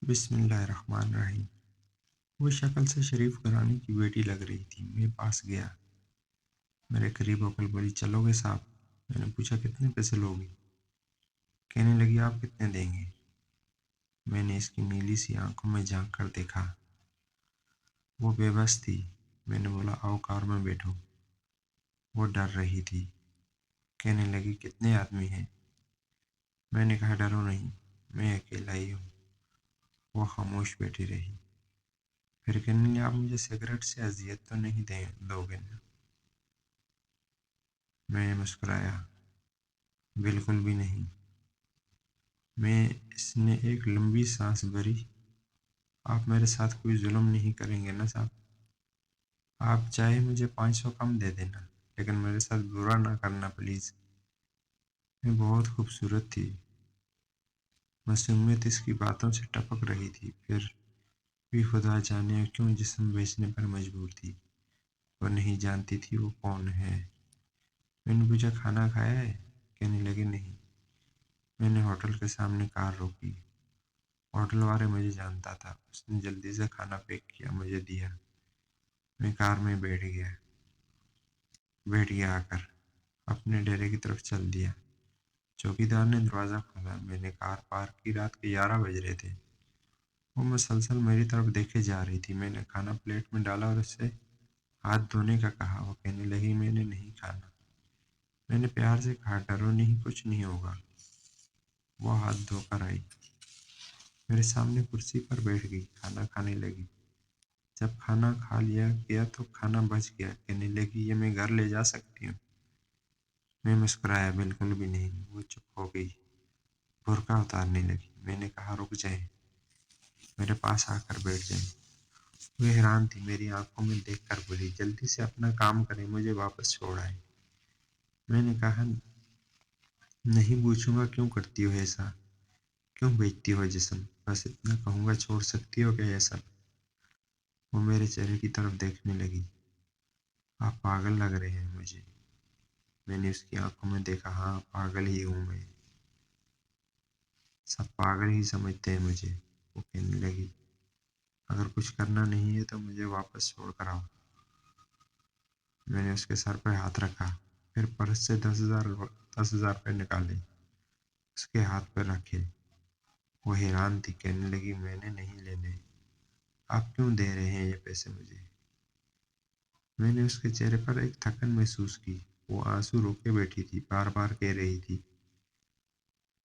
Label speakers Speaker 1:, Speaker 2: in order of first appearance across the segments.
Speaker 1: بسم اللہ الرحمن الرحیم۔ وہ شکل سے شریف گھرانے کی بیٹی لگ رہی تھی۔ میں پاس گیا، میرے قریب ہو کر بولی، چلو گے صاحب؟ میں نے پوچھا، کتنے پیسے لوگی؟ کہنے لگی، آپ کتنے دیں گے؟ میں نے اس کی نیلی سی آنکھوں میں جھانک کر دیکھا، وہ بے بس تھی۔ میں نے بولا، آؤ کار میں بیٹھو۔ وہ ڈر رہی تھی۔ کہنے لگی، کتنے آدمی ہیں؟ میں نے کہا، ڈرو نہیں، میں اکیلا ہی ہوں۔ وہ خاموش بیٹھی رہی۔ پھر کہنے لگی، آپ مجھے سگریٹ سے اذیت تو نہیں دو گے نا؟ میں نے مسکرایا، بالکل بھی نہیں۔ اس نے ایک لمبی سانس بھری۔ آپ میرے ساتھ کوئی ظلم نہیں کریں گے نا صاحب؟ آپ چاہے مجھے 500 کم دے دینا، لیکن میرے ساتھ برا نہ کرنا پلیز۔ میں بہت خوبصورت تھی۔ معصومیت اس کی باتوں سے ٹپک رہی تھی۔ پھر بھی خدا جانے کیوں جسم بیچنے پر مجبور تھی۔ وہ نہیں جانتی تھی وہ کون ہے۔ میں نے پوچھا، کھانا کھایا ہے؟ کہنے لگی، نہیں۔ میں نے ہوٹل کے سامنے کار روکی۔ ہوٹل والے مجھے جانتا تھا۔ اس نے جلدی سے کھانا پیک کیا، مجھے دیا۔ میں کار میں بیٹھ گیا آ کر اپنے ڈیرے کی طرف چل دیا۔ چوکیدار نے دروازہ کھولا۔ میں نے کار پارک کی۔ رات کے 11 بج رہے تھے۔ وہ مسلسل میری طرف دیکھے جا رہی تھی۔ میں نے کھانا پلیٹ میں ڈالا اور اس سے ہاتھ دھونے کا کہا۔ وہ کہنے لگی، میں نے نہیں کھانا۔ میں نے پیار سے کہا، ڈرو نہیں، کچھ نہیں ہوگا۔ وہ ہاتھ دھو کر آئی، میرے سامنے کرسی پر بیٹھ گئی، کھانا کھانے لگی۔ جب کھانا کھا لیا گیا تو کھانا بچ گیا۔ کہنے لگی، یہ میں گھر لے جا سکتی ہوں؟ میں مسکرایا، بالکل بھی نہیں۔ وہ چپ ہو گئی، برقع اتارنے لگی۔ میں نے کہا، رک جائیں، میرے پاس آ کر بیٹھ جائیں۔ وہ حیران تھی، میری آنکھوں میں دیکھ کر بولی، جلدی سے اپنا کام کریں، مجھے واپس چھوڑ آئے۔ میں نے کہا، نہیں پوچھوں گا کیوں کرتی ہو ایسا، کیوں بیچتی ہو جسم؟ بس اتنا کہوں گا، چھوڑ سکتی ہو کیا یہ سب؟ وہ میرے چہرے کی طرف دیکھنے لگی۔ آپ پاگل لگ رہے ہیں مجھے۔ میں نے اس کی آنکھوں میں دیکھا، ہاں پاگل ہی ہوں میں، سب پاگل ہی سمجھتے ہیں مجھے۔ وہ کہنے لگی، اگر کچھ کرنا نہیں ہے تو مجھے واپس چھوڑ کر آؤ۔ میں نے اس کے سر پہ ہاتھ رکھا، پھر پرس سے 10,000 روپے نکالے، اس کے ہاتھ پہ رکھے۔ وہ حیران تھی، کہنے لگی، میں نے نہیں لینے، آپ کیوں دے رہے ہیں یہ پیسے مجھے؟ میں نے اس کے چہرے پر ایک تھکن محسوس کی۔ وہ آنسو روکے بیٹھی تھی، بار بار کہہ رہی تھی،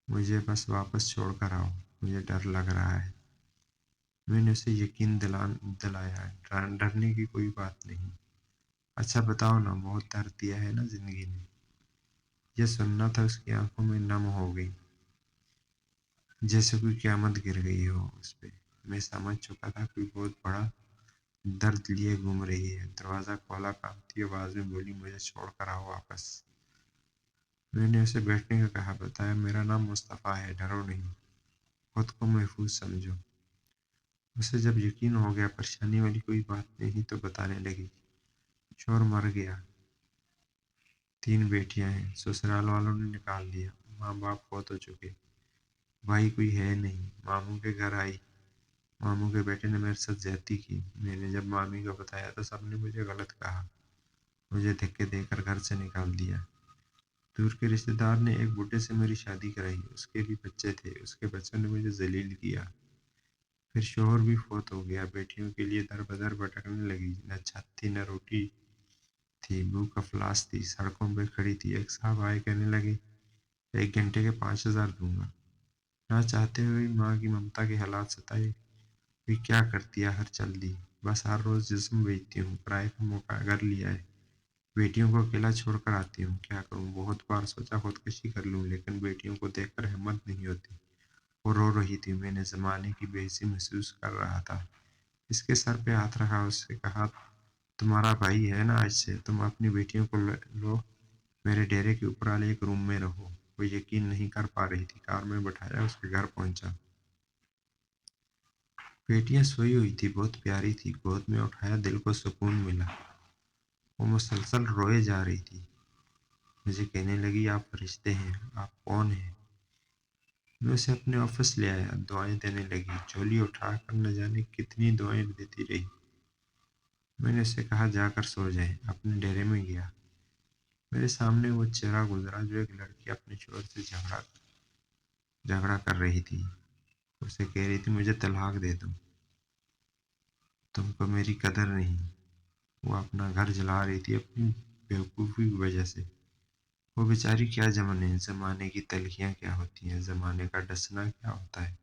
Speaker 1: مجھے بس واپس چھوڑ کر آؤ، مجھے ڈر لگ رہا ہے۔ میں نے اسے یقین دلایا، ڈرنے کی کوئی بات نہیں۔ اچھا بتاؤ نا، بہت درد دیا ہے نا زندگی نے؟ یہ سننا تھا اس کی آنکھوں میں نم ہو گئی، جیسے کوئی قیامت گر گئی ہو اس پہ۔ میں سمجھ چکا تھا کوئی بہت بڑا درد لیے گھوم رہی ہے۔ دروازہ کھولا، کانپتی آواز میں بولی، مجھے چھوڑ کر آؤ واپس۔ میں نے اسے بیٹھنے کا کہا، بتایا، میرا نام مصطفیٰ ہے، ڈرو نہیں، خود کو محفوظ سمجھو۔ اسے جب یقین ہو گیا پریشانی والی کوئی بات نہیں تو بتانے لگی، شوہر مر گیا، 3 بیٹیاں ہیں، سسرال والوں نے نکال دیا، ماں باپ فوت ہو چکے، بھائی کوئی ہے نہیں۔ ماموں کے گھر آئی، ماموں کے بیٹے نے میرے ساتھ زیادتی کی۔ میں نے جب مامی کو بتایا تو سب نے مجھے غلط کہا، مجھے دھکے دے کر گھر سے نکال دیا۔ دور کے رشتہ دار نے ایک بڈھے سے میری شادی کرائی، اس کے بھی بچے تھے، اس کے بچوں نے مجھے ذلیل کیا۔ پھر شوہر بھی فوت ہو گیا، بیٹیوں کے لیے در بدر بھٹکنے لگی، نہ چھت تھی نہ روٹی تھی، بھوک افلاس تھی، سڑکوں پہ کھڑی تھی۔ ایک صاحب آئے، کہنے لگے، 1 گھنٹے کے 5,000 دوں گا۔ نہ چاہتے ہوئے ماں کی ممتا کے حالات ستائے بھی کیا کرتی، آخر چل دی۔ بس ہر روز جسم بیچتی ہوں، کرائے کا موقع اگر لیا ہے، بیٹیوں کو اکیلا چھوڑ کر آتی ہوں، کیا کروں؟ بہت بار سوچا خودکشی کر لوں، لیکن بیٹیوں کو دیکھ کر ہمت نہیں ہوتی۔ وہ رو رہی تھی، میں نے زمانے کی بے عزتی محسوس کر رہا تھا۔ اس کے سر پہ ہاتھ رکھا، اس سے کہا، تمہارا بھائی ہے نا، آج سے تم اپنی بیٹیوں کو لو، میرے ڈیرے کے اوپر والے ایک روم میں رہو۔ وہ یقین نہیں کر پا رہی تھی۔ کار میں بٹھایا، اس کے گھر پہنچا۔ بیٹیاں سوئی ہوئی تھی، بہت پیاری تھی، گود میں اٹھایا، دل کو سکون ملا۔ وہ مسلسل روئے جا رہی تھی، مجھے کہنے لگی، آپ فرشتے ہیں، آپ کون ہیں؟ میں اسے اپنے آفس لے آیا، دعائیں دینے لگی، جھولی اٹھا کر نہ جانے کتنی دعائیں دیتی رہی۔ میں نے اسے کہا جا کر سو جائے، اپنے ڈیرے میں گیا۔ میرے سامنے وہ چہرہ گزرا جو ایک لڑکی اپنے شوہر سے جھگڑا کر رہی تھی، اسے کہہ رہی تھی مجھے طلاق دے دو، تم کو میری قدر نہیں۔ وہ اپنا گھر جلا رہی تھی اپنی بیوقوفی کی وجہ سے۔ وہ بیچاری کیا جانے زمانے کی تلخیاں کیا ہوتی ہیں، زمانے کا ڈسنا کیا ہوتا ہے۔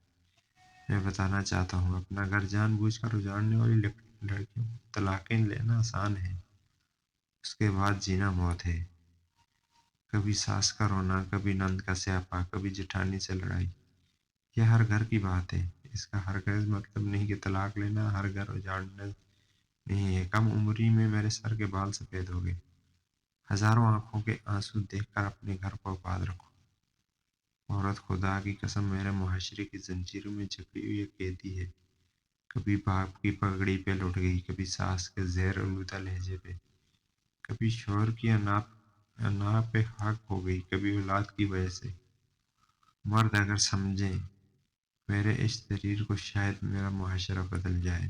Speaker 1: میں بتانا چاہتا ہوں اپنا گھر جان بوجھ کر اجاڑنے والی لڑکیوں کو طلاقیں لینا آسان ہے، اس کے بعد جینا موت ہے۔ کبھی ساس کا رونا، کبھی نند کا سیاپا، کبھی جٹھانی سے لڑائی، یہ ہر گھر کی بات ہے۔ اس کا ہرگز مطلب نہیں کہ طلاق لینا ہر گھر اجاڑنا نہیں ہے۔ کم عمری میں میرے سر کے بال سفید ہو گئے۔ ہزاروں آنکھوں کے آنسو دیکھ کر اپنے گھر کو آباد رکھو۔ عورت خدا کی قسم میرے معاشرے کی زنجیروں میں جکڑی ہوئی ایک قیدی ہے۔ کبھی باپ کی پگڑی پہ لٹ گئی، کبھی ساس کے زہر آلودہ لہجے پہ، کبھی شوہر کی انا پہ حق ہو گئی، کبھی اولاد کی وجہ سے۔ مرد اگر سمجھے میرے اس تحریر کو شاید میرا معاشرہ بدل جائے۔